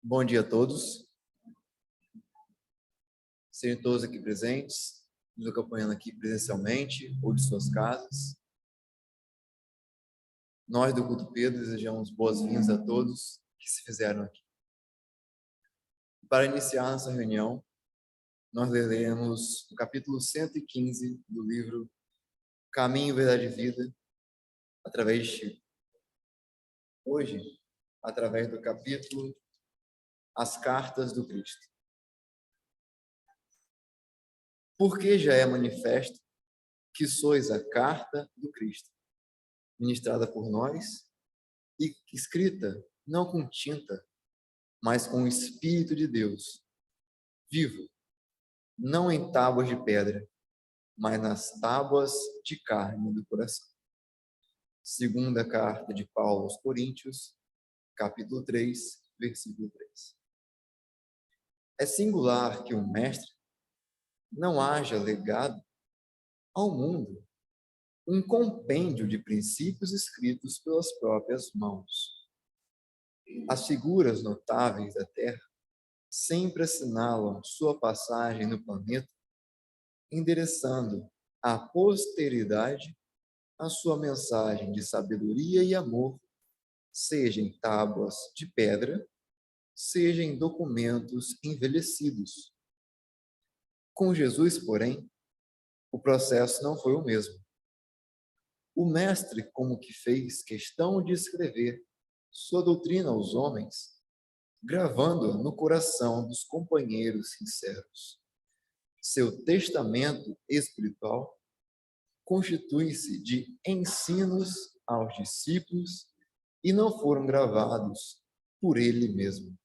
Bom dia a todos. Sejam todos aqui presentes, nos acompanhando aqui presencialmente ou de suas casas. Nós do Culto Pedro desejamos boas-vindas a todos que se fizeram aqui. Para iniciar nossa reunião, nós leremos o capítulo 115 do livro Caminho, Verdade e Vida, através de Chico. Hoje, através do capítulo As Cartas do Cristo. Porque já é manifesto que sois a carta do Cristo, ministrada por nós e escrita não com tinta, mas com o Espírito de Deus, vivo, não em tábuas de pedra, mas nas tábuas de carne do coração. Segunda carta de Paulo aos Coríntios, capítulo 3, versículo 3. É singular que um mestre não haja legado ao mundo um compêndio de princípios escritos pelas próprias mãos. As figuras notáveis da Terra sempre assinalam sua passagem no planeta, endereçando à posteridade a sua mensagem de sabedoria e amor, seja em tábuas de pedra, seja em documentos envelhecidos. Com Jesus, porém, o processo não foi o mesmo. O mestre, como que fez questão de escrever sua doutrina aos homens, gravando-a no coração dos companheiros sinceros. Seu testamento espiritual constitui-se de ensinos aos discípulos e não foram gravados por ele mesmo.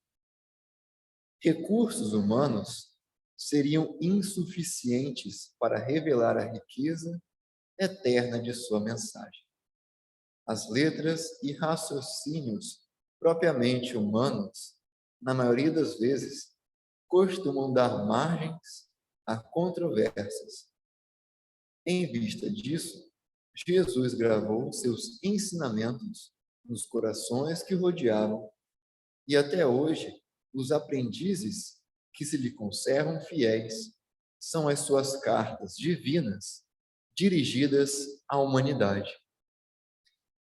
Recursos humanos seriam insuficientes para revelar a riqueza eterna de sua mensagem. As letras e raciocínios propriamente humanos, na maioria das vezes, costumam dar margens a controvérsias. Em vista disso, Jesus gravou seus ensinamentos nos corações que rodeavam, e até hoje os aprendizes que se lhe conservam fiéis são as suas cartas divinas dirigidas à humanidade.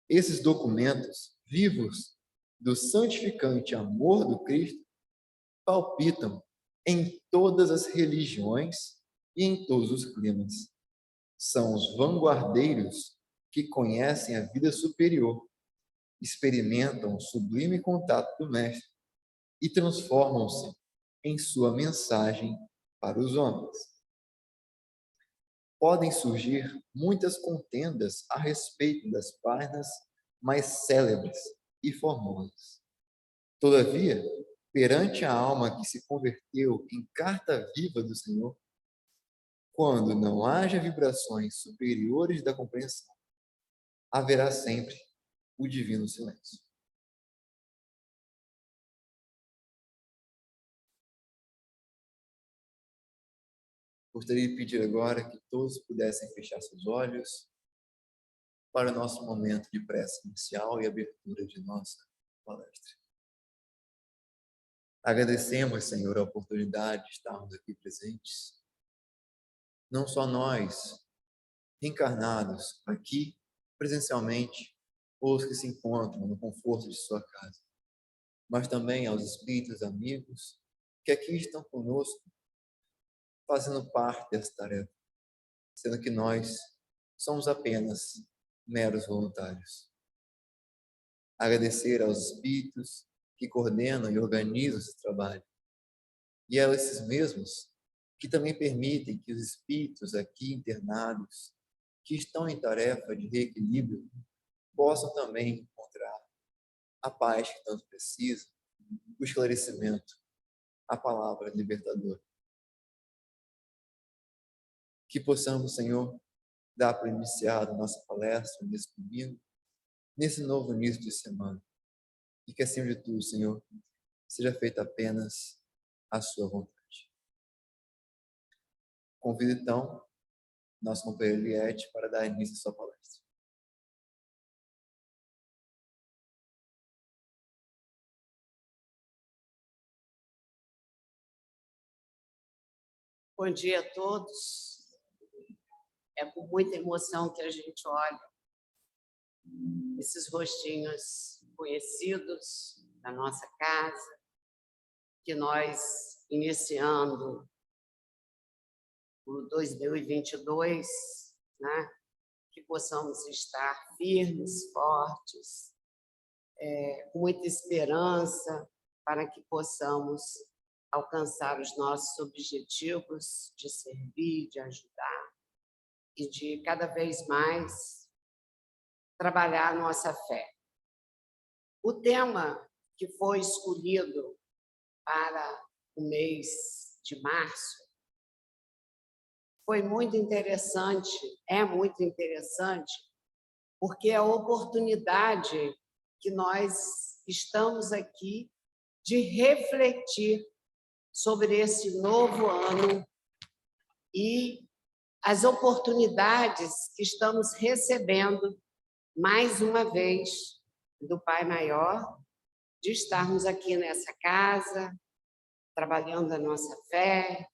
Esses documentos vivos do santificante amor do Cristo palpitam em todas as religiões e em todos os climas. São os vanguardeiros que conhecem a vida superior, experimentam o sublime contato do Mestre e transformam-se em sua mensagem para os homens. Podem surgir muitas contendas a respeito das páginas mais célebres e formosas. Todavia, perante a alma que se converteu em carta viva do Senhor, quando não haja vibrações superiores da compreensão, haverá sempre o divino silêncio. Gostaria de pedir agora que todos pudessem fechar seus olhos para o nosso momento de prece inicial e abertura de nossa palestra. Agradecemos, Senhor, a oportunidade de estarmos aqui presentes. Não só nós, encarnados aqui presencialmente, ou os que se encontram no conforto de sua casa, mas também aos espíritos amigos que aqui estão conosco, fazendo parte dessa tarefa, sendo que nós somos apenas meros voluntários. Agradecer aos espíritos que coordenam e organizam esse trabalho, e a esses mesmos que também permitem que os espíritos aqui internados, que estão em tarefa de reequilíbrio, possam também encontrar a paz que tanto precisam, o esclarecimento, a palavra libertadora. Que possamos, Senhor, dar por iniciado nossa palestra nesse domingo, nesse novo início de semana. E que, acima de tudo, Senhor, seja feita apenas a sua vontade. Convido, então, nosso companheiro Liette para dar início à sua palestra. Bom dia a todos. É com muita emoção que a gente olha esses rostinhos conhecidos da nossa casa, que nós, iniciando o 2022, né, que possamos estar firmes, fortes, com muita esperança, para que possamos alcançar os nossos objetivos de servir, de ajudar e de cada vez mais trabalhar a nossa fé. O tema que foi escolhido para o mês de março foi muito interessante, é muito interessante, porque é a oportunidade que nós estamos aqui de refletir sobre esse novo ano e as oportunidades que estamos recebendo, mais uma vez, do Pai Maior, de estarmos aqui nessa casa, trabalhando a nossa fé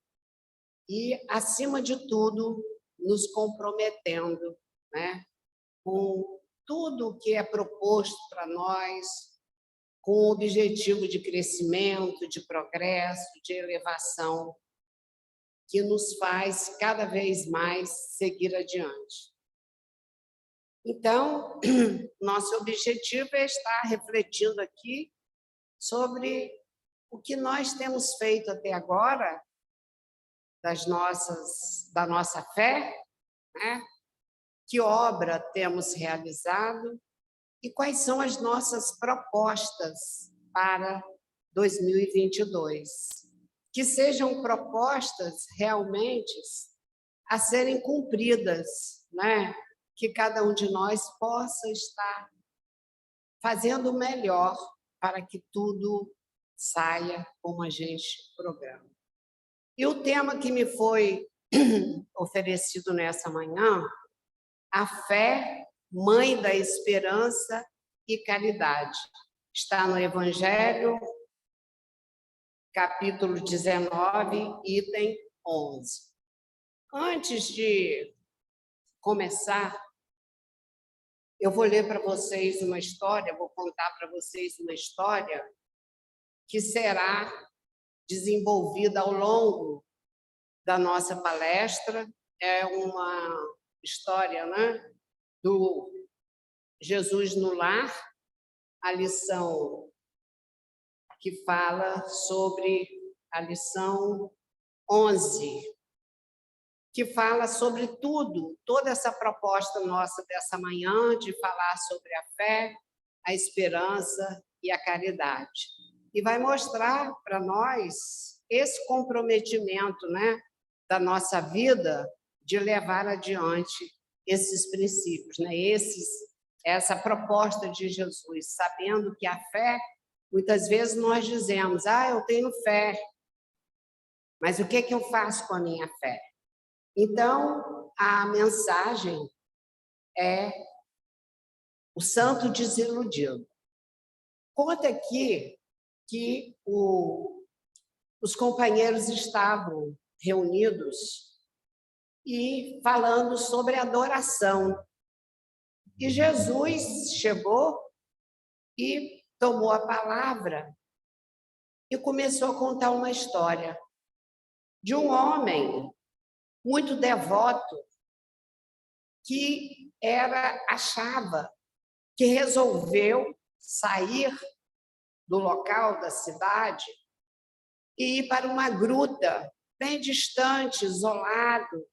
e, acima de tudo, nos comprometendo, né, com tudo o que é proposto para nós, com o objetivo de crescimento, de progresso, de elevação, que nos faz cada vez mais seguir adiante. Então, nosso objetivo é estar refletindo aqui sobre o que nós temos feito até agora, da nossa fé, né? Que obra temos realizado e quais são as nossas propostas para 2022. Que sejam propostas realmente a serem cumpridas, né? Que cada um de nós possa estar fazendo o melhor para que tudo saia como a gente programa. E o tema que me foi oferecido nessa manhã, a fé, mãe da esperança e caridade, está no Evangelho, capítulo 19, item 11. Antes de começar, eu vou ler para vocês uma história, vou contar para vocês uma história que será desenvolvida ao longo da nossa palestra. É uma história, né, do Jesus no Lar, a lição que fala sobre a lição 11, que fala sobre tudo, toda essa proposta nossa dessa manhã de falar sobre a fé, a esperança e a caridade. E vai mostrar para nós esse comprometimento, né, da nossa vida de levar adiante esses princípios, né, essa proposta de Jesus, sabendo que a fé, muitas vezes nós dizemos, eu tenho fé, mas o que eu faço com a minha fé? Então, a mensagem é o santo desiludido. Conta aqui que os companheiros estavam reunidos e falando sobre adoração. E Jesus chegou e tomou a palavra e começou a contar uma história de um homem muito devoto que achava que resolveu sair do local da cidade e ir para uma gruta bem distante, isolado,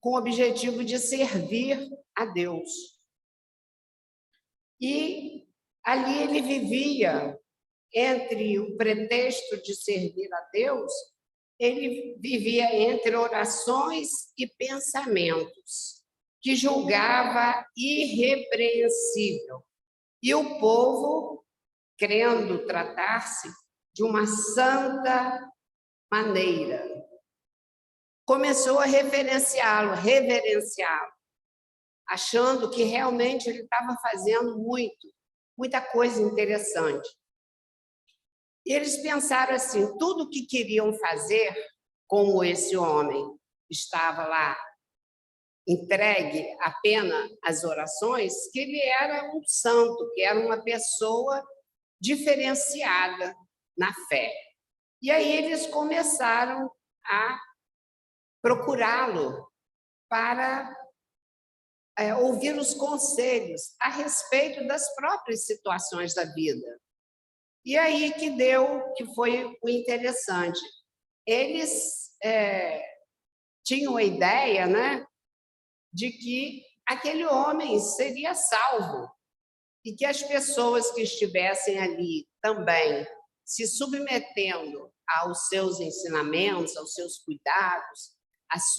com o objetivo de servir a Deus. E ali ele vivia, entre o pretexto de servir a Deus, ele vivia entre orações e pensamentos, que julgava irrepreensível. E o povo, crendo tratar-se de uma santa maneira, começou a reverenciá-lo, achando que realmente ele estava fazendo muita coisa interessante. E eles pensaram assim, tudo o que queriam fazer como esse homem estava lá entregue apenas às orações, que ele era um santo, que era uma pessoa diferenciada na fé. E aí eles começaram a procurá-lo para ouvir os conselhos a respeito das próprias situações da vida. E aí que foi o interessante. Eles tinham a ideia, né, de que aquele homem seria salvo e que as pessoas que estivessem ali também se submetendo aos seus ensinamentos, aos seus cuidados, às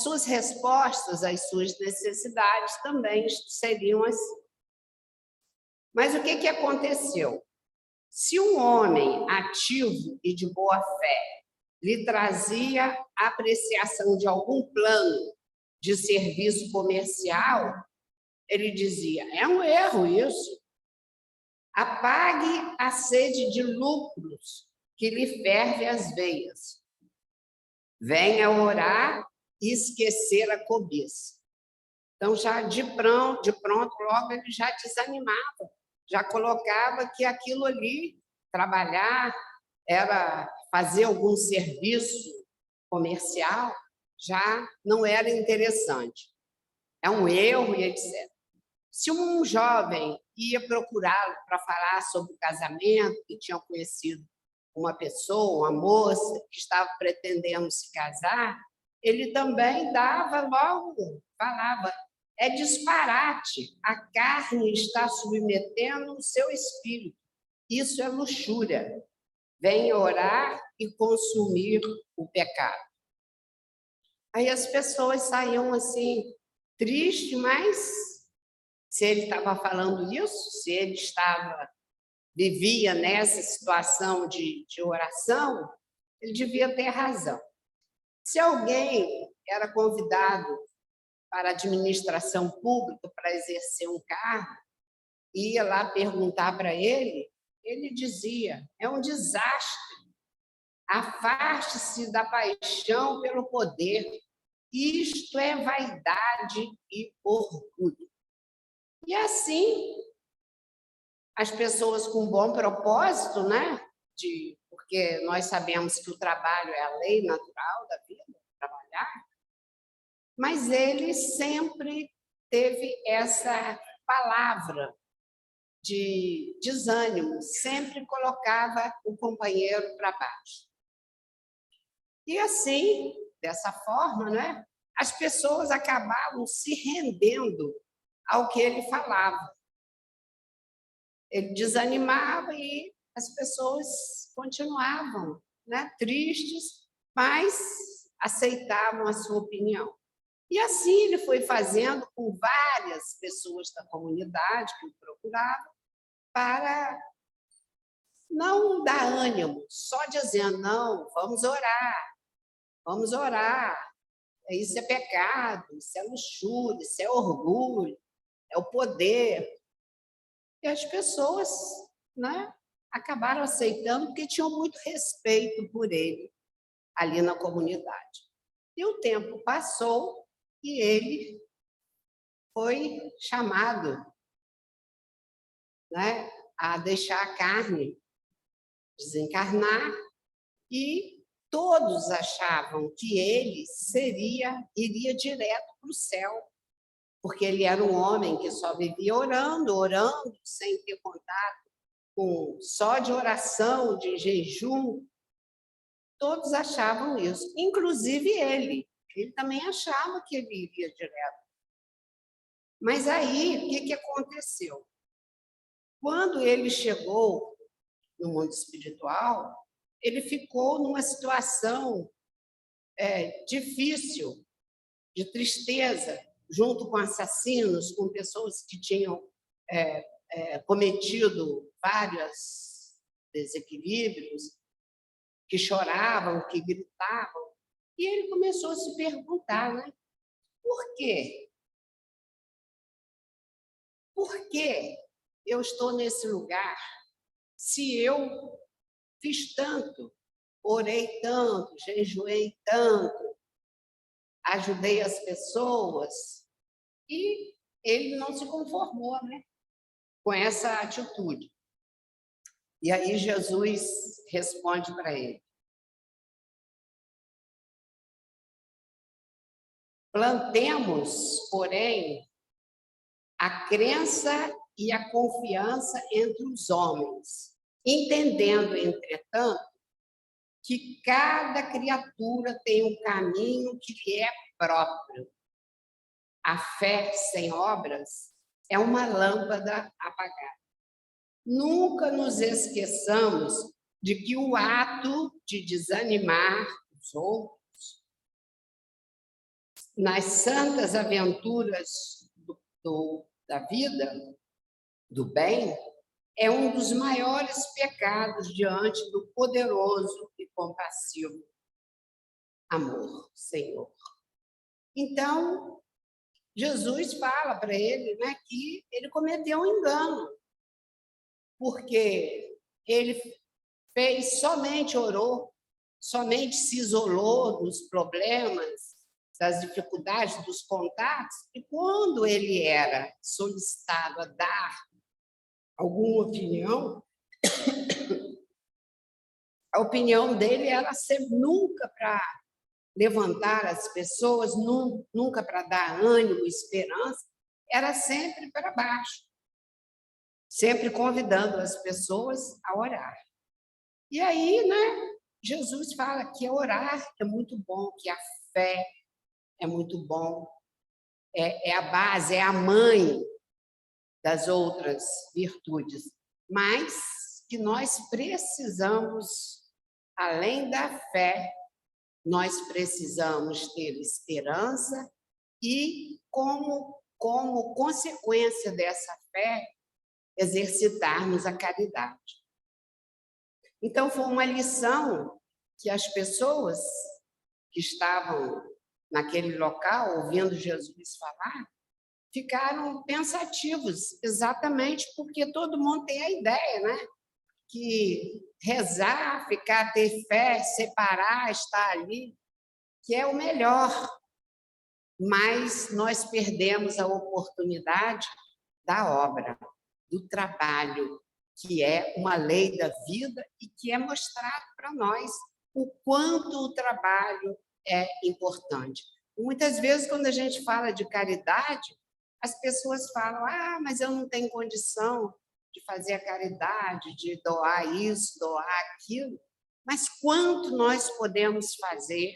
suas respostas às suas necessidades também seriam assim. Mas o que aconteceu? Se um homem ativo e de boa fé lhe trazia a apreciação de algum plano de serviço comercial, ele dizia: é um erro isso. Apague a sede de lucros que lhe ferve as veias. Venha orar e esquecer a cobiça. Então, já de pronto, logo ele já desanimava, já colocava que aquilo ali, trabalhar, era fazer algum serviço comercial, já não era interessante. É um erro e etc. Se um jovem ia procurá-lo para falar sobre o casamento, que tinha conhecido uma pessoa, uma moça, que estava pretendendo se casar, ele também dava logo, falava: é disparate, a carne está submetendo o seu espírito. Isso é luxúria. Venha orar e consumir o pecado. Aí as pessoas saíam assim, tristes, mas se ele estava falando isso, se ele vivia nessa situação de oração, ele devia ter razão. Se alguém era convidado para a administração pública, para exercer um cargo, ia lá perguntar para ele, ele dizia: é um desastre. Afaste-se da paixão pelo poder. Isto é vaidade e orgulho. E assim, as pessoas com bom propósito, né? Porque nós sabemos que o trabalho é a lei natural da vida, trabalhar, mas ele sempre teve essa palavra de desânimo, sempre colocava o companheiro para baixo. E assim, dessa forma, né, as pessoas acabavam se rendendo ao que ele falava. Ele desanimava e as pessoas continuavam, né, tristes, mas aceitavam a sua opinião. E assim ele foi fazendo com várias pessoas da comunidade que o procuravam, para não dar ânimo, só dizendo: não, vamos orar, isso é pecado, isso é luxúria, isso é orgulho, é o poder. E as pessoas, né, acabaram aceitando porque tinham muito respeito por ele ali na comunidade. E o tempo passou e ele foi chamado, né, a deixar a carne, desencarnar, e todos achavam que ele iria direto para o céu, porque ele era um homem que só vivia orando, sem ter contato só de oração, de jejum. Todos achavam isso, inclusive ele. Ele também achava que ele iria direto. Mas aí, o que aconteceu? Quando ele chegou no mundo espiritual, ele ficou numa situação difícil, de tristeza, junto com assassinos, com pessoas que tinham cometido vários desequilíbrios, que choravam, que gritavam. E ele começou a se perguntar, né? Por quê? Por que eu estou nesse lugar se eu fiz tanto orei tanto, jejuei tanto, ajudei as pessoas, e ele não se conformou, né, com essa atitude. E aí Jesus responde para ele: plantemos, porém, a crença e a confiança entre os homens, entendendo, entretanto, que cada criatura tem um caminho que lhe é próprio. A fé sem obras é uma lâmpada apagada. Nunca nos esqueçamos de que o ato de desanimar os outros nas santas aventuras da vida, do bem, é um dos maiores pecados diante do poderoso e compassivo amor, Senhor. Então, Jesus fala para ele, né, que ele cometeu um engano, porque ele orou, somente se isolou dos problemas, das dificuldades, dos contatos, e quando ele era solicitado a dar alguma opinião, a opinião dele era sempre nunca para levantar as pessoas, nunca para dar ânimo, esperança, era sempre para baixo, sempre convidando as pessoas a orar. E aí, né, Jesus fala que orar é muito bom, que a fé é muito bom, é a base, é a mãe das outras virtudes, mas que nós precisamos, além da fé, nós precisamos ter esperança e, como consequência dessa fé, exercitarmos a caridade. Então, foi uma lição que as pessoas que estavam naquele local, ouvindo Jesus falar, ficaram pensativos, exatamente porque todo mundo tem a ideia, né? Que rezar, ter fé, separar, estar ali, que é o melhor. Mas nós perdemos a oportunidade da obra, do trabalho, que é uma lei da vida e que é mostrado para nós o quanto o trabalho é importante. Muitas vezes, quando a gente fala de caridade, as pessoas falam: ah, mas eu não tenho condição de fazer a caridade, de doar isso, doar aquilo. Mas quanto nós podemos fazer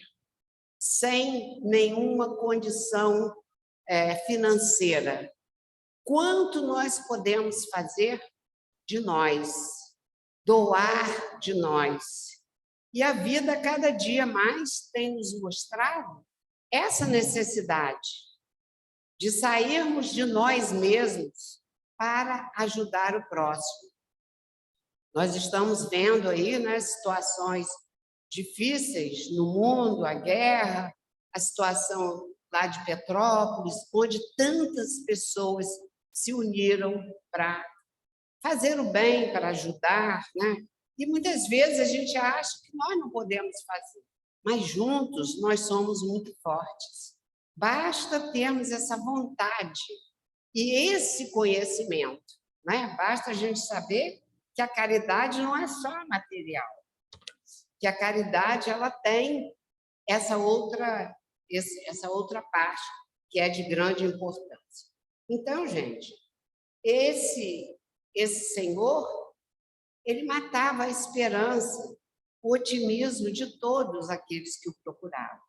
sem nenhuma condição financeira? Quanto nós podemos fazer de nós, doar de nós? E a vida, cada dia mais, tem nos mostrado essa necessidade de sairmos de nós mesmos para ajudar o próximo. Nós estamos vendo aí, né, situações difíceis no mundo, a guerra, a situação lá de Petrópolis, onde tantas pessoas se uniram para fazer o bem, para ajudar, né? E muitas vezes a gente acha que nós não podemos fazer, mas juntos nós somos muito fortes. Basta termos essa vontade e esse conhecimento, né? Basta a gente saber que a caridade não é só material, que a caridade ela tem essa outra parte que é de grande importância. Então, gente, esse senhor, ele matava a esperança, o otimismo de todos aqueles que o procuravam.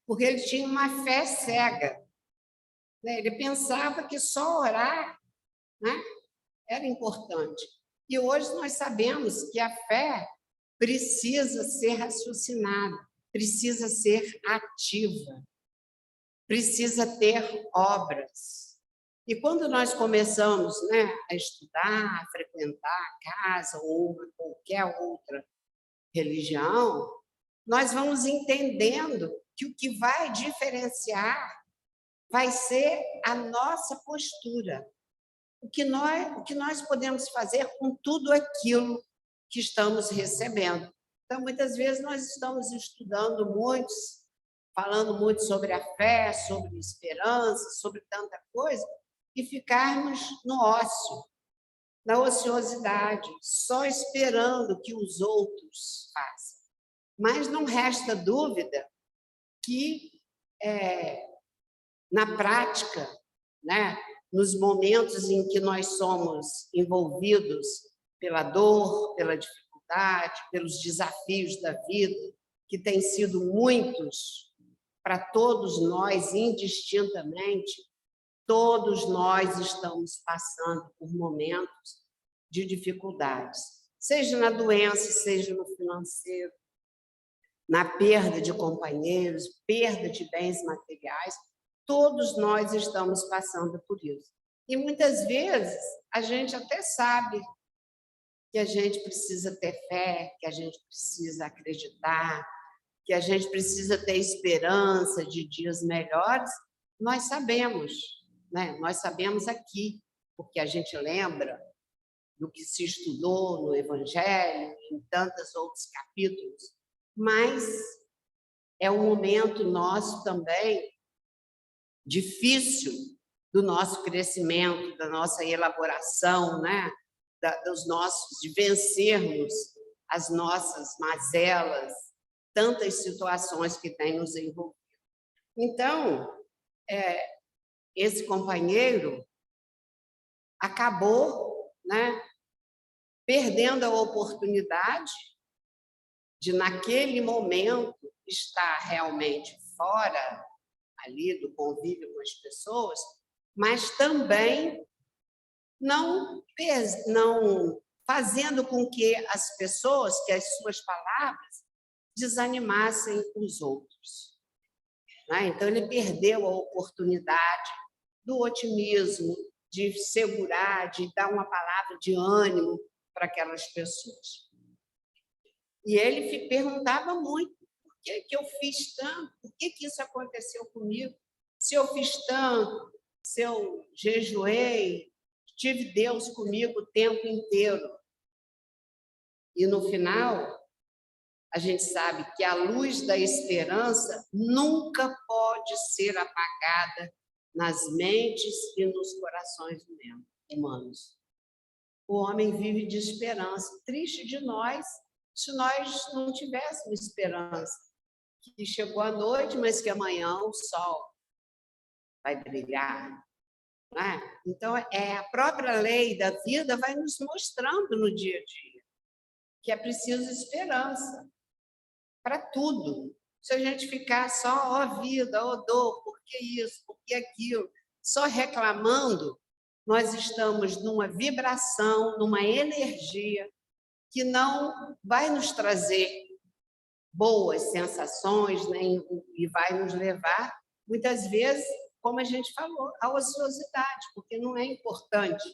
Porque ele tinha uma fé cega, né? Ele pensava que só orar, né, era importante. E hoje nós sabemos que a fé precisa ser raciocinada, precisa ser ativa, precisa ter obras. E quando nós começamos, né, a estudar, a frequentar a casa ou qualquer outra religião, nós vamos entendendo que o que vai diferenciar vai ser a nossa postura. O que nós podemos fazer com tudo aquilo que estamos recebendo. Então, muitas vezes, nós estamos estudando muito, falando muito sobre a fé, sobre esperança, sobre tanta coisa, e ficarmos no ócio, na ociosidade, só esperando que os outros façam. Mas não resta dúvida que, na prática, né, nos momentos em que nós somos envolvidos pela dor, pela dificuldade, pelos desafios da vida, que têm sido muitos para todos nós, indistintamente, todos nós estamos passando por momentos de dificuldades, seja na doença, seja no financeiro, na perda de companheiros, perda de bens materiais, todos nós estamos passando por isso. E muitas vezes a gente até sabe que a gente precisa ter fé, que a gente precisa acreditar, que a gente precisa ter esperança de dias melhores, nós sabemos, né? Nós sabemos aqui, porque a gente lembra do que se estudou no Evangelho, em tantos outros capítulos, mas é um momento nosso também difícil do nosso crescimento, da nossa elaboração, né? Dos nossos, de vencermos as nossas mazelas, tantas situações que têm nos envolvido. Então, esse companheiro acabou, né, perdendo a oportunidade de, naquele momento, estar realmente fora ali do convívio com as pessoas, mas também não fazendo com que as pessoas, que as suas palavras, desanimassem os outros. Então, ele perdeu a oportunidade do otimismo, de segurar, de dar uma palavra de ânimo para aquelas pessoas. E ele perguntava muito: por que eu fiz tanto? Por que isso aconteceu comigo? Se eu fiz tanto, se eu jejuei, tive Deus comigo o tempo inteiro. E, no final, a gente sabe que a luz da esperança nunca pode ser apagada nas mentes e nos corações humanos. O homem vive de esperança. Triste de nós se nós não tivéssemos esperança. Que chegou a noite, mas que amanhã o sol vai brilhar. Não é? Então, a própria lei da vida vai nos mostrando no dia a dia que é preciso esperança para tudo. Se a gente ficar só, ó vida, ó dor, por que isso, por que aquilo, só reclamando, nós estamos numa vibração, numa energia que não vai nos trazer boas sensações, nem, e vai nos levar, muitas vezes, como a gente falou, à ociosidade, porque não é importante.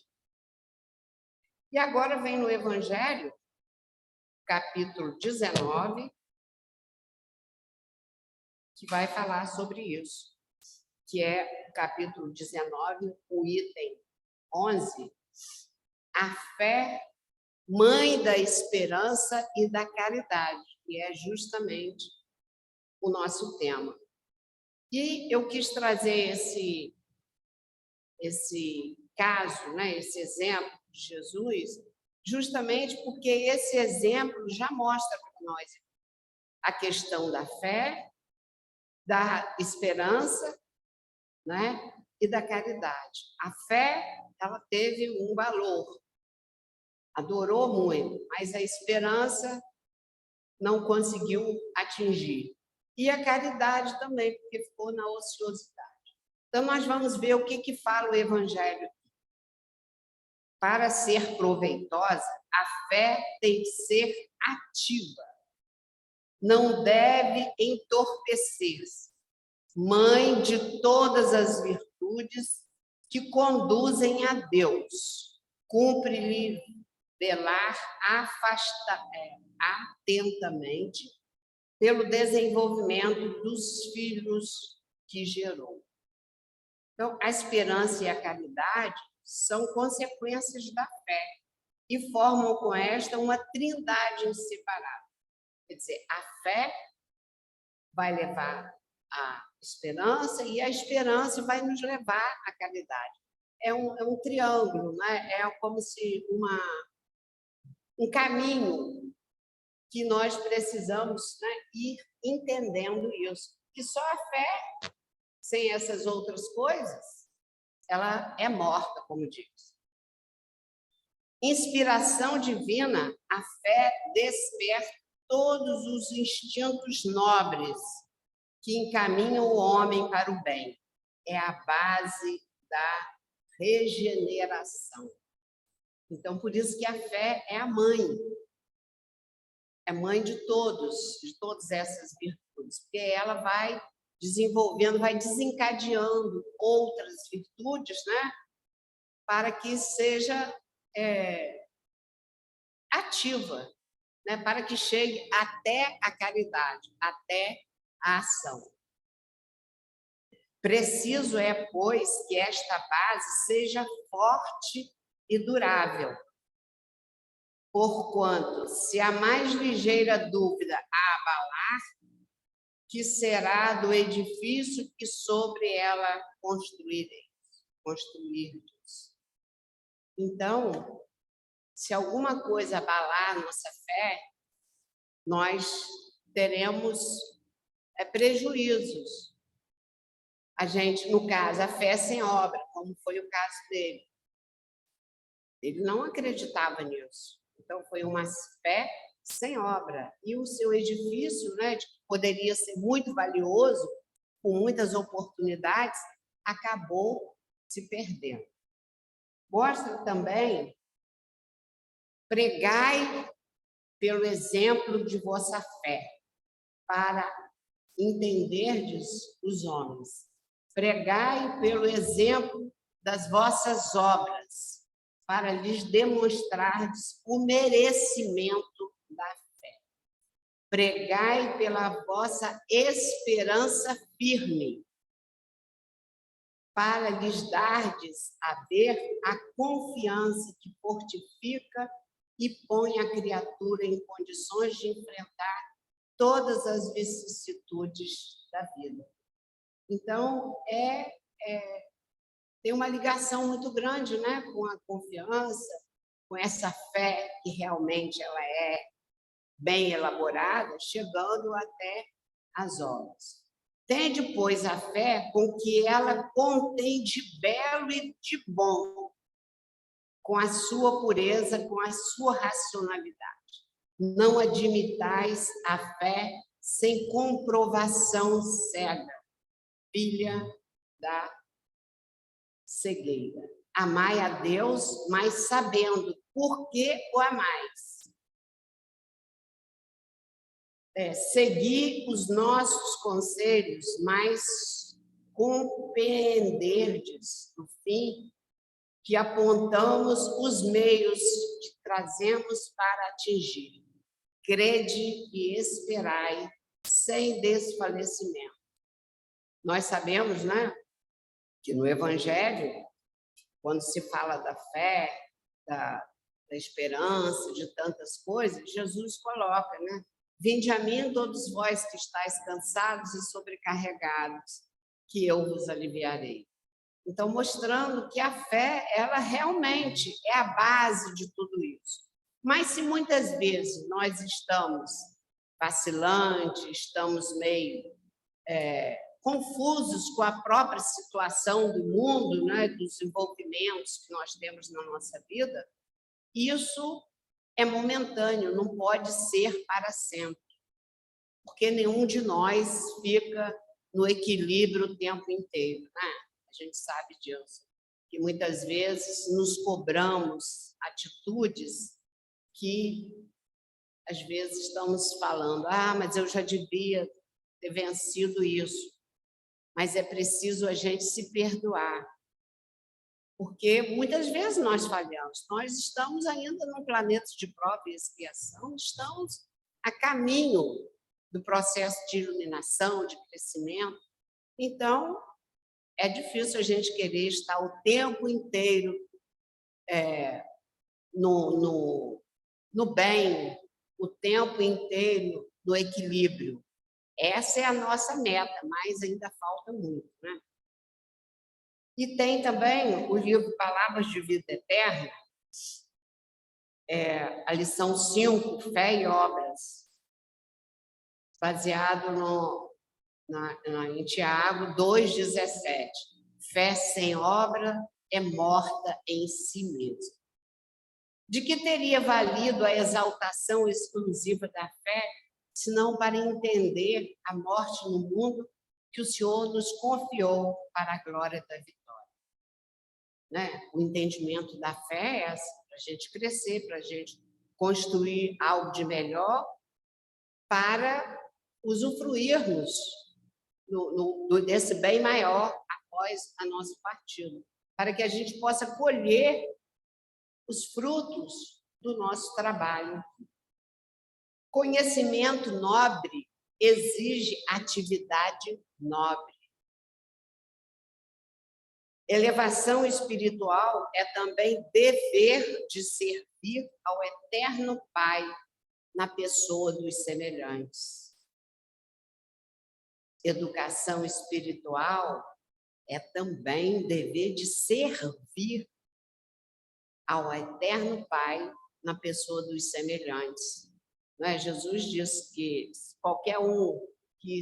E agora vem no Evangelho, capítulo 19, que vai falar sobre isso, que é o capítulo 19, o item 11, a fé, mãe da esperança e da caridade, que é justamente o nosso tema. E eu quis trazer esse caso, né, esse exemplo de Jesus, justamente porque esse exemplo já mostra para nós a questão da fé, da esperança, né, e da caridade. A fé, ela teve um valor, adorou muito, mas a esperança não conseguiu atingir. E a caridade também, porque ficou na ociosidade. Então, nós vamos ver o que fala o Evangelho. Para ser proveitosa, a fé tem que ser ativa. Não deve entorpecer-se. Mãe de todas as virtudes que conduzem a Deus. Cumpre-lhe velar atentamente pelo desenvolvimento dos filhos que gerou. Então, a esperança e a caridade são consequências da fé e formam com esta uma trindade inseparável. Quer dizer, a fé vai levar à esperança e a esperança vai nos levar à caridade. É um triângulo, né? É como se um caminho que nós precisamos, né, ir entendendo isso. Que só a fé, sem essas outras coisas, ela é morta, como diz. Inspiração divina, a fé desperta todos os instintos nobres que encaminham o homem para o bem. É a base da regeneração. Então, por isso que a fé é a mãe. É mãe de todas essas virtudes, porque ela vai desenvolvendo, vai desencadeando outras virtudes, né, para que seja ativa, né, para que chegue até a caridade, até a ação. Preciso é, pois, que esta base seja forte e durável, porquanto, se a mais ligeira dúvida a abalar, que será do edifício que sobre ela construirdes. Então, se alguma coisa abalar a nossa fé, nós teremos prejuízos. A gente, no caso, a fé sem obra, como foi o caso dele. Ele não acreditava nisso. Então, foi uma fé sem obra. E o seu edifício, né, poderia ser muito valioso, com muitas oportunidades, acabou se perdendo. Mostra também, pregai pelo exemplo de vossa fé, para entenderdes os homens. Pregai pelo exemplo das vossas obras, para lhes demonstrardes o merecimento da fé. Pregai pela vossa esperança firme, para lhes dardes a ver a confiança que fortifica e põe a criatura em condições de enfrentar todas as vicissitudes da vida. Então, tem uma ligação muito grande, né, com a confiança, com essa fé que realmente ela é bem elaborada, chegando até as obras. Tende, pois, a fé com que ela contém de belo e de bom, com a sua pureza, com a sua racionalidade. Não admitais a fé sem comprovação cega, filha da cegueira. Amai a Deus, mas sabendo por que o amais. Seguir os nossos conselhos, mas compreenderdes, no fim, que apontamos os meios que trazemos para atingir. Crede e esperai, sem desfalecimento. Nós sabemos, né, que no Evangelho, quando se fala da fé, da esperança, de tantas coisas, Jesus coloca, né? Vinde a mim, todos vós que estáis cansados e sobrecarregados, que eu vos aliviarei. Então, mostrando que a fé, ela realmente é a base de tudo isso. Mas se muitas vezes nós estamos vacilantes, estamos meio confusos com a própria situação do mundo, né, dos envolvimentos que nós temos na nossa vida, isso é momentâneo, não pode ser para sempre, porque nenhum de nós fica no equilíbrio o tempo inteiro, né? A gente sabe disso, que muitas vezes nos cobramos atitudes que, às vezes, estamos falando, mas eu já devia ter vencido isso, mas é preciso a gente se perdoar, porque muitas vezes nós falhamos, nós estamos ainda num planeta de prova e expiação, estamos a caminho do processo de iluminação, de crescimento. Então, é difícil a gente querer estar o tempo inteiro no bem, o tempo inteiro no equilíbrio. Essa é a nossa meta, mas ainda falta muito, né? E tem também o livro Palavras de Vida Eterna, a lição 5, Fé e Obras, baseado em Tiago 2,17. Fé sem obra é morta em si mesma. De que teria valido a exaltação exclusiva da fé, senão para entender a morte no mundo que o Senhor nos confiou para a glória da vitória? Né? O entendimento da fé é essa, para a gente crescer, para a gente construir algo de melhor, para usufruirmos desse bem maior após a nossa partida, para que a gente possa colher os frutos do nosso trabalho. Conhecimento nobre exige atividade nobre. Elevação espiritual é também dever de servir ao eterno Pai na pessoa dos semelhantes. Educação espiritual é também dever de servir ao eterno Pai na pessoa dos semelhantes. Não é? Jesus diz que qualquer um que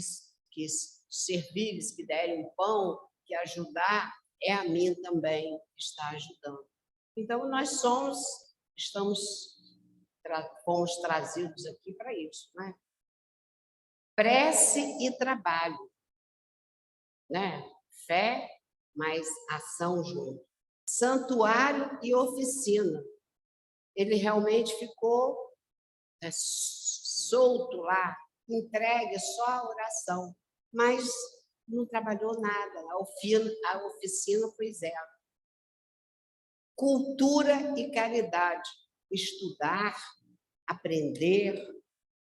servir, que derem um pão, que ajudar, é a mim também que está ajudando. Então, nós fomos trazidos aqui para isso, né? Prece e trabalho, né? Fé mais ação junto. Santuário e oficina. Ele realmente ficou solto lá, entregue só à oração, mas não trabalhou nada, a oficina foi zero. Cultura e caridade, estudar, aprender,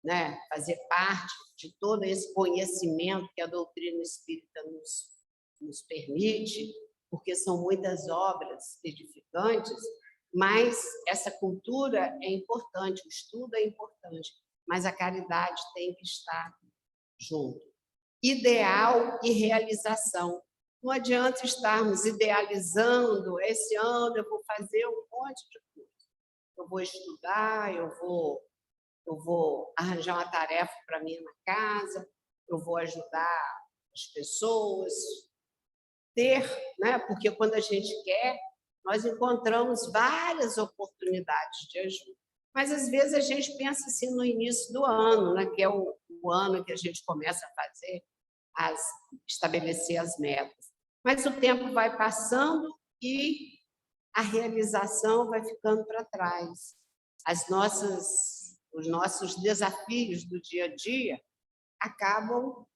né? Fazer parte de todo esse conhecimento que a doutrina espírita nos permite, porque são muitas obras edificantes, mas essa cultura é importante, o estudo é importante, mas a caridade tem que estar junto. Ideal e realização. Não adianta estarmos idealizando, esse ano eu vou fazer um monte de coisa. Eu vou estudar, eu vou arranjar uma tarefa para mim na casa, eu vou ajudar as pessoas, né? Porque quando a gente quer, nós encontramos várias oportunidades de ajuda. Mas, às vezes, a gente pensa assim no início do ano, né? Que é o ano que a gente começa a estabelecer as metas. Mas o tempo vai passando e a realização vai ficando para trás. Os nossos desafios do dia a dia acabam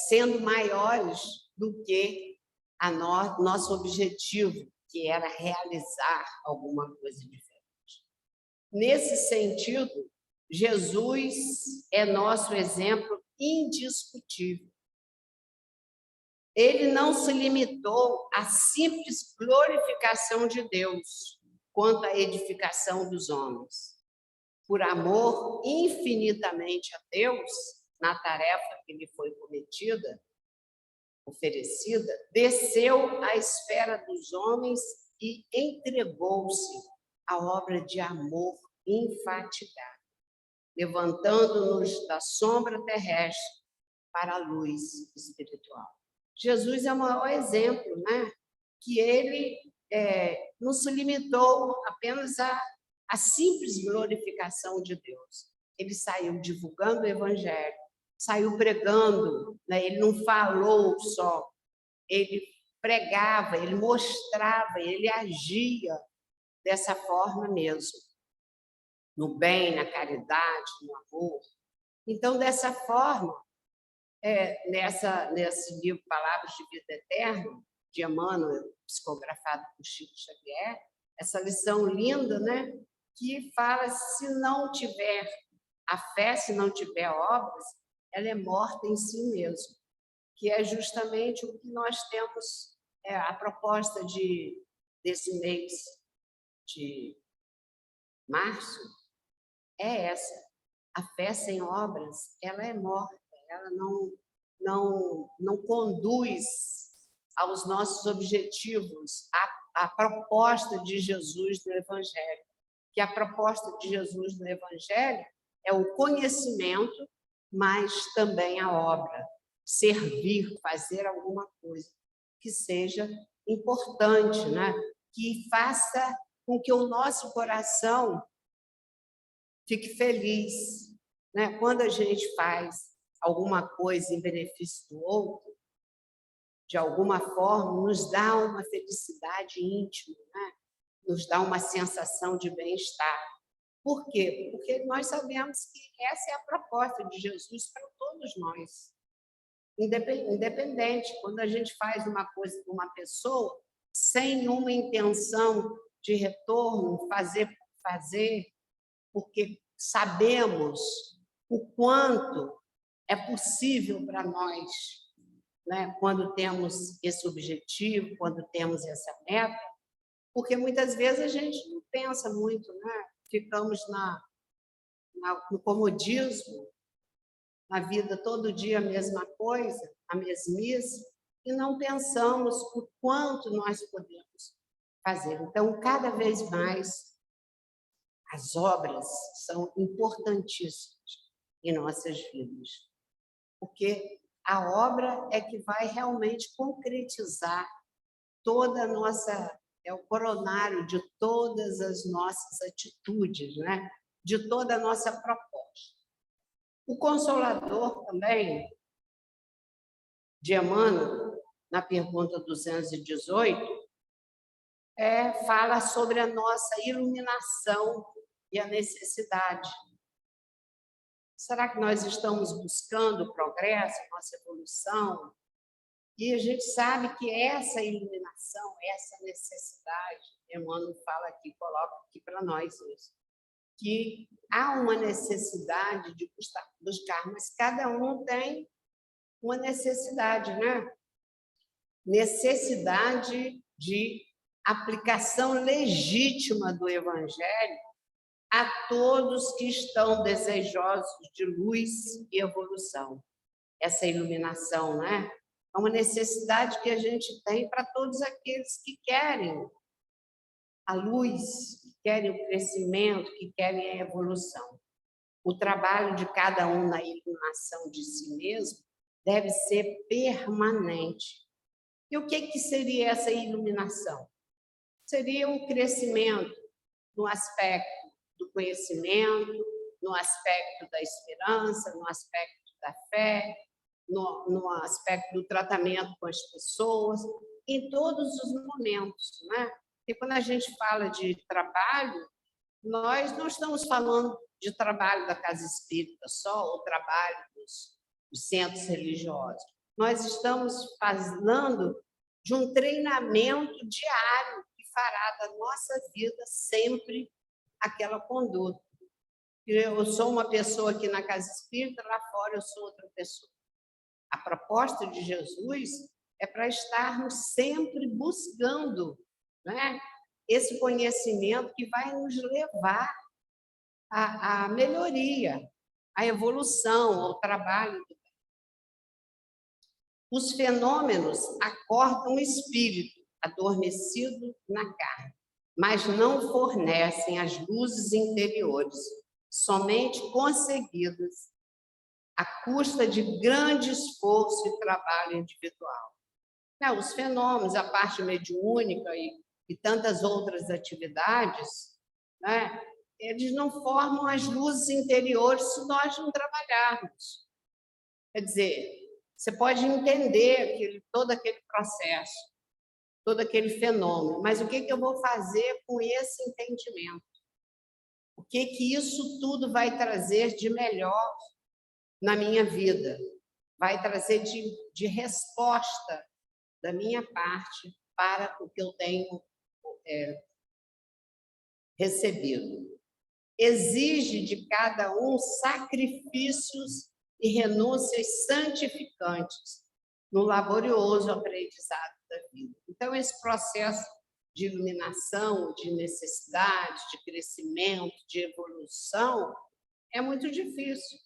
sendo maiores do que nosso objetivo, que era realizar alguma coisa diferente. Nesse sentido, Jesus é nosso exemplo indiscutível. Ele não se limitou à simples glorificação de Deus quanto à edificação dos homens. Por amor infinitamente a Deus, na tarefa que lhe foi oferecida, desceu à esfera dos homens e entregou-se à obra de amor infatigável, levantando-nos da sombra terrestre para a luz espiritual. Jesus é o maior exemplo, né? Que ele não se limitou apenas à simples glorificação de Deus. Ele saiu divulgando o evangelho, saiu pregando, né? Ele não falou só, ele pregava, ele mostrava, ele agia dessa forma mesmo, no bem, na caridade, no amor. Então, dessa forma, nesse livro Palavras de Vida Eterna, de Emmanuel, psicografado por Chico Xavier, essa lição linda, né? Que fala, se não tiver a fé, se não tiver obras, ela é morta em si mesma, que é justamente o que nós temos, a proposta desse mês de março, é essa, A fé sem obras, ela é morta, ela não conduz aos nossos objetivos, a proposta de Jesus no Evangelho. Que a proposta de Jesus no Evangelho é o conhecimento, mas também a obra. Servir, fazer alguma coisa que seja importante, né? Que faça com que o nosso coração fique feliz, né? Quando a gente faz alguma coisa em benefício do outro, de alguma forma, nos dá uma felicidade íntima, né? Nos dá uma sensação de bem-estar. Por quê? Porque nós sabemos que essa é a proposta de Jesus para todos nós. Independente, quando a gente faz uma coisa com uma pessoa, sem nenhuma intenção de retorno, fazer por fazer, porque sabemos o quanto é possível para nós, né? Quando temos esse objetivo, quando temos essa meta, porque muitas vezes a gente não pensa muito, né? Ficamos no comodismo, na vida todo dia a mesma coisa, a mesmice, e não pensamos o quanto nós podemos fazer. Então, cada vez mais, as obras são importantíssimas em nossas vidas, porque a obra é que vai realmente concretizar toda a nossa, é o coronário de todas as nossas atitudes, né? De toda a nossa proposta. O Consolador também, de Emmanuel, na pergunta 218, fala sobre a nossa iluminação e a necessidade. Será que nós estamos buscando o progresso, a nossa evolução? E a gente sabe que essa iluminação, essa necessidade, Emmanuel fala aqui, coloca aqui para nós isso, que há uma necessidade de buscar, mas cada um tem uma necessidade, né? Necessidade de aplicação legítima do Evangelho a todos que estão desejosos de luz e evolução. Essa iluminação, né? É uma necessidade que a gente tem para todos aqueles que querem a luz, que querem o crescimento, que querem a evolução. O trabalho de cada um na iluminação de si mesmo deve ser permanente. E o que seria essa iluminação? Seria um crescimento no aspecto do conhecimento, no aspecto da esperança, no aspecto da fé, no aspecto do tratamento com as pessoas, em todos os momentos, né? E quando a gente fala de trabalho, nós não estamos falando de trabalho da casa espírita só, ou trabalho dos centros religiosos. Nós estamos falando de um treinamento diário que fará da nossa vida sempre aquela conduta. Eu sou uma pessoa aqui na casa espírita, lá fora eu sou outra pessoa. A proposta de Jesus é para estarmos sempre buscando, né, esse conhecimento que vai nos levar à melhoria, à evolução, ao trabalho do bem. Os fenômenos acordam o espírito adormecido na carne, mas não fornecem as luzes interiores, somente conseguidas à custa de grande esforço e trabalho individual. Os fenômenos, a parte mediúnica e tantas outras atividades, né, eles não formam as luzes interiores se nós não trabalharmos. Quer dizer, você pode entender todo aquele processo, todo aquele fenômeno, mas o que eu vou fazer com esse entendimento? O que isso tudo vai trazer de melhor na minha vida? Vai trazer de resposta da minha parte para o que eu tenho recebido. Exige de cada um sacrifícios e renúncias santificantes no laborioso aprendizado da vida. Então, esse processo de iluminação, de necessidade, de crescimento, de evolução, é muito difícil,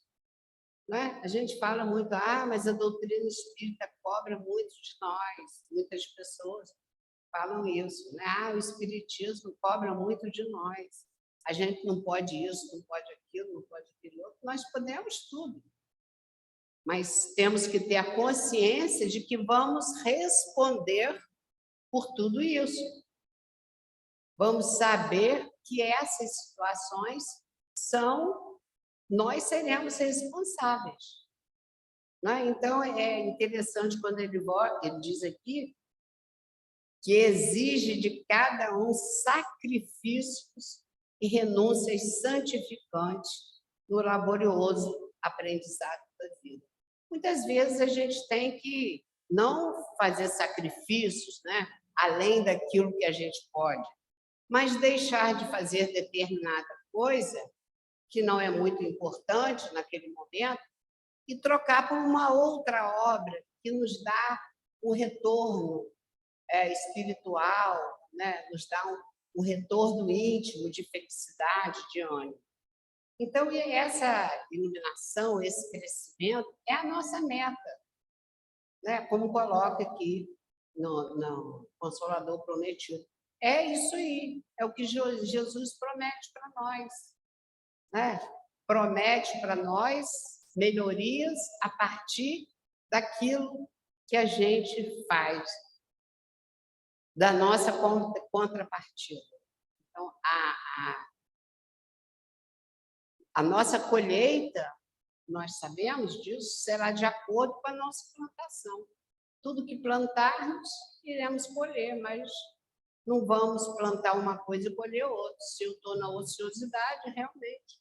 né? A gente fala muito, mas a doutrina espírita cobra muito de nós. Muitas pessoas falam isso, né? O espiritismo cobra muito de nós. A gente não pode isso, não pode aquilo, não pode aquilo outro. Nós podemos tudo. Mas temos que ter a consciência de que vamos responder por tudo isso. Vamos saber que essas situações nós seremos responsáveis. Né? Então, é interessante quando ele diz aqui que exige de cada um sacrifícios e renúncias santificantes no laborioso aprendizado da vida. Muitas vezes a gente tem que não fazer sacrifícios, né, além daquilo que a gente pode, mas deixar de fazer determinada coisa que não é muito importante naquele momento e trocar por uma outra obra que nos dá um retorno espiritual, né? Nos dá um retorno íntimo de felicidade, de ânimo. Então, essa iluminação, esse crescimento é a nossa meta, né? Como coloca aqui no Consolador Prometido. É isso aí, é o que Jesus promete para nós, né? Promete para nós melhorias a partir daquilo que a gente faz, da nossa contrapartida. Então, a nossa colheita, nós sabemos disso, será de acordo com a nossa plantação. Tudo que plantarmos, iremos colher, mas não vamos plantar uma coisa e colher outra. Se eu estou na ociosidade, realmente,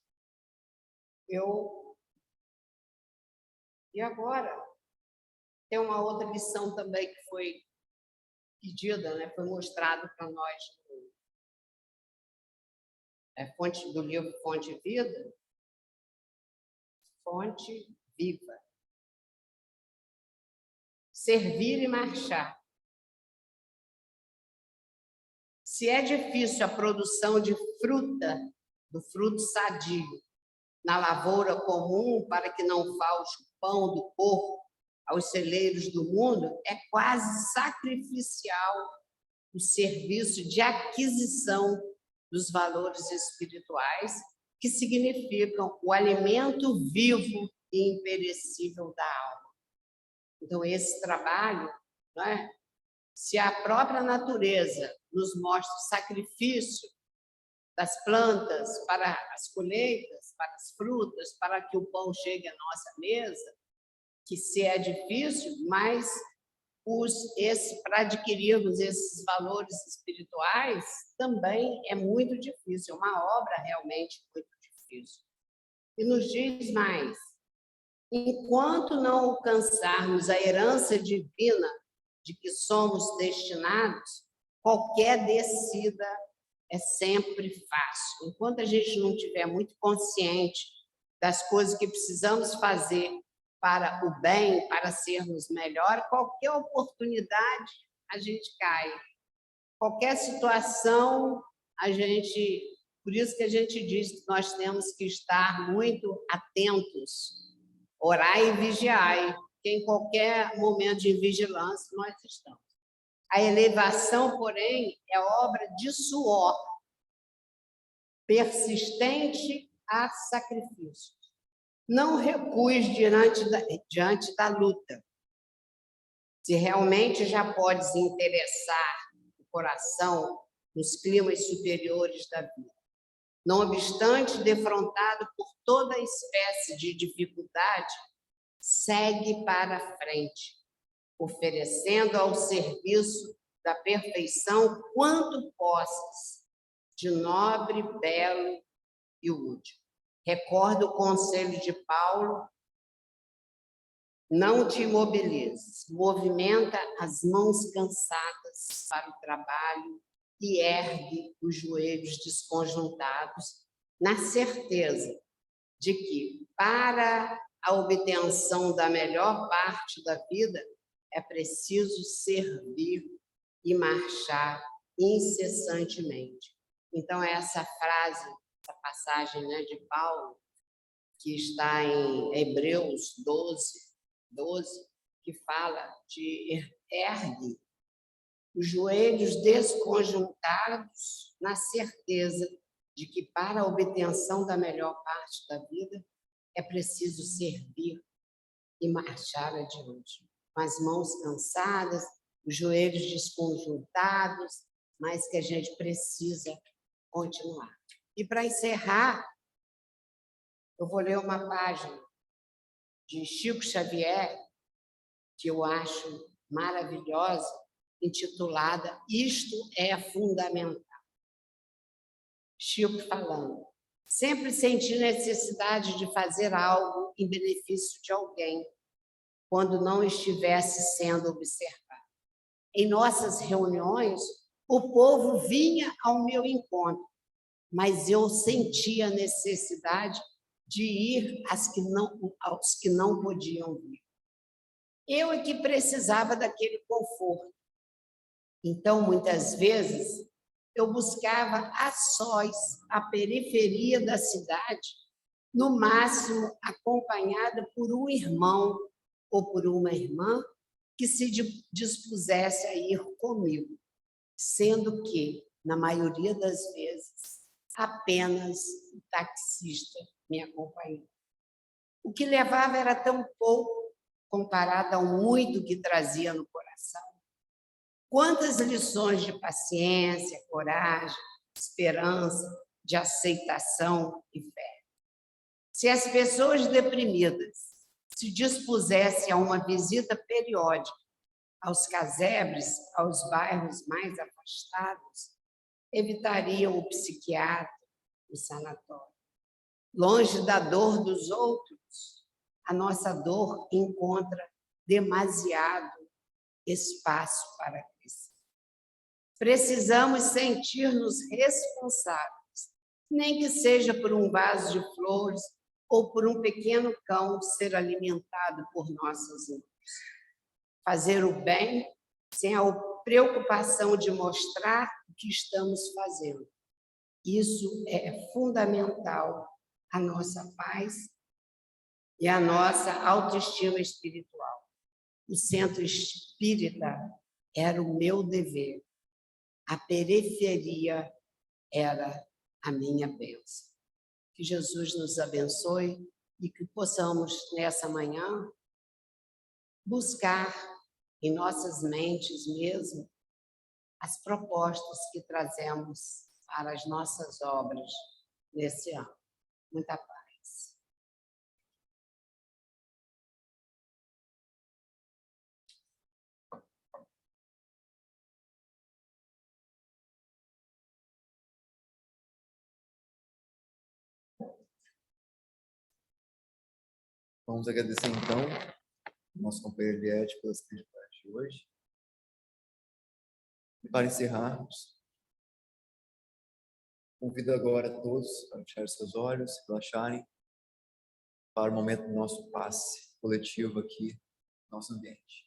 E agora, tem uma outra lição também que foi pedida, né? Foi mostrado para nós do livro Fonte Vida, Fonte Viva. Servir e marchar. Se é difícil a produção de fruta, do fruto sadio, na lavoura comum, para que não falte o pão do corpo aos celeiros do mundo, é quase sacrificial o serviço de aquisição dos valores espirituais, que significam o alimento vivo e imperecível da alma. Então, esse trabalho, né, se a própria natureza nos mostra o sacrifício das plantas para as colheitas, para as frutas, para que o pão chegue à nossa mesa, que se é difícil, mas para adquirirmos esses valores espirituais também é muito difícil, é uma obra realmente muito difícil. E nos diz mais, enquanto não alcançarmos a herança divina de que somos destinados, qualquer descida é sempre fácil. Enquanto a gente não estiver muito consciente das coisas que precisamos fazer para o bem, para sermos melhor, qualquer oportunidade a gente cai. Qualquer situação, por isso que a gente diz que nós temos que estar muito atentos, orai e vigiai, porque em qualquer momento de vigilância nós estamos. A elevação, porém, é obra de suor, persistente a sacrifício. Não recues diante da luta. Se realmente já podes interessar o coração nos climas superiores da vida. Não obstante, defrontado por toda espécie de dificuldade, segue para a frente, oferecendo ao serviço da perfeição quanto possas, de nobre, belo e útil. Recorda o conselho de Paulo: não te imobilizes, movimenta as mãos cansadas para o trabalho e ergue os joelhos desconjuntados, na certeza de que, para a obtenção da melhor parte da vida, é preciso servir e marchar incessantemente. Então, essa frase, essa passagem, né, de Paulo, que está em Hebreus 12, que fala de ergue os joelhos desconjuntados na certeza de que para a obtenção da melhor parte da vida é preciso servir e marchar adiante. Com as mãos cansadas, os joelhos desconjuntados, mas que a gente precisa continuar. E para encerrar, eu vou ler uma página de Chico Xavier, que eu acho maravilhosa, intitulada Isto é Fundamental. Chico falando: sempre senti necessidade de fazer algo em benefício de alguém, quando não estivesse sendo observado. Em nossas reuniões, o povo vinha ao meu encontro, mas eu sentia a necessidade de ir aos que não podiam vir. Eu é que precisava daquele conforto. Então, muitas vezes, eu buscava a sós, a periferia da cidade, no máximo acompanhada por um irmão ou por uma irmã que se dispusesse a ir comigo, sendo que, na maioria das vezes, apenas o taxista me acompanhou. O que levava era tão pouco comparado ao muito que trazia no coração. Quantas lições de paciência, coragem, esperança, de aceitação e fé. Se as pessoas deprimidas se dispusessem a uma visita periódica aos casebres, aos bairros mais afastados, evitariam o psiquiatra, o sanatório. Longe da dor dos outros, a nossa dor encontra demasiado espaço para crescer. Precisamos sentir-nos responsáveis, nem que seja por um vaso de flores ou por um pequeno cão ser alimentado por nossas mãos. Fazer o bem sem a preocupação de mostrar o que estamos fazendo. Isso é fundamental à nossa paz e à nossa autoestima espiritual. O centro espírita era o meu dever. A periferia era a minha bênção. Que Jesus nos abençoe e que possamos, nessa manhã, buscar em nossas mentes mesmo as propostas que trazemos para as nossas obras nesse ano. Muita paz. Vamos agradecer, então, ao nosso companheiro Eliette pela assistência de hoje. E para encerrarmos, convido agora a todos a fechar seus olhos, relaxarem, para o momento do nosso passe coletivo aqui no nosso ambiente.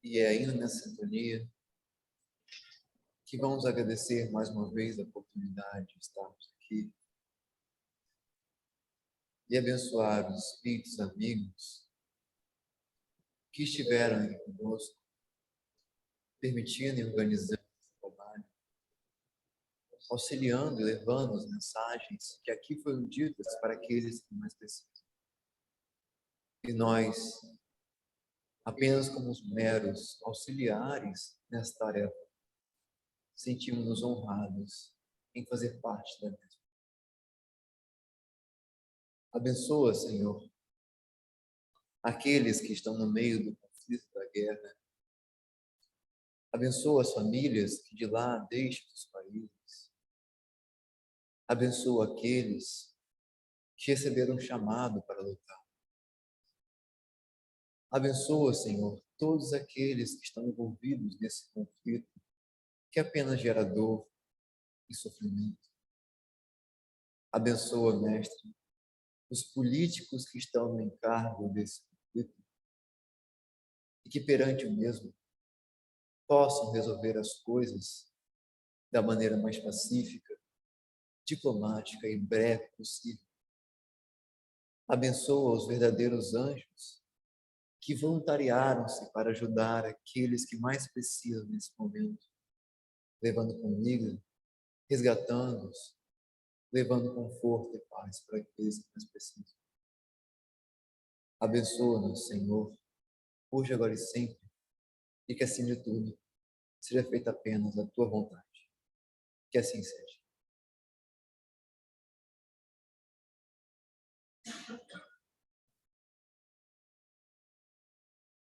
E é ainda nessa sintonia que vamos agradecer mais uma vez a oportunidade de estarmos aqui e abençoar os espíritos amigos que estiveram aí conosco, permitindo e organizando esse trabalho, auxiliando e levando as mensagens que aqui foram ditas para aqueles que mais precisam. E nós, apenas como os meros auxiliares nessa tarefa, sentimos-nos honrados em fazer parte da mesma. Abençoa, Senhor, aqueles que estão no meio do conflito da guerra. Abençoa as famílias que de lá deixam os países. Abençoa aqueles que receberam um chamado para lutar. Abençoa, Senhor, todos aqueles que estão envolvidos nesse conflito, que apenas gera dor e sofrimento. Abençoa, Mestre, os políticos que estão no encargo desse conflito e que perante o mesmo possam resolver as coisas da maneira mais pacífica, diplomática e breve possível. Abençoa os verdadeiros anjos que voluntariaram-se para ajudar aqueles que mais precisam nesse momento, levando comida, resgatando-os, levando conforto e paz para aqueles que mais precisam. Abençoa-nos, Senhor, hoje, agora e sempre, e que, acima de tudo, seja feita apenas a Tua vontade. Que assim seja.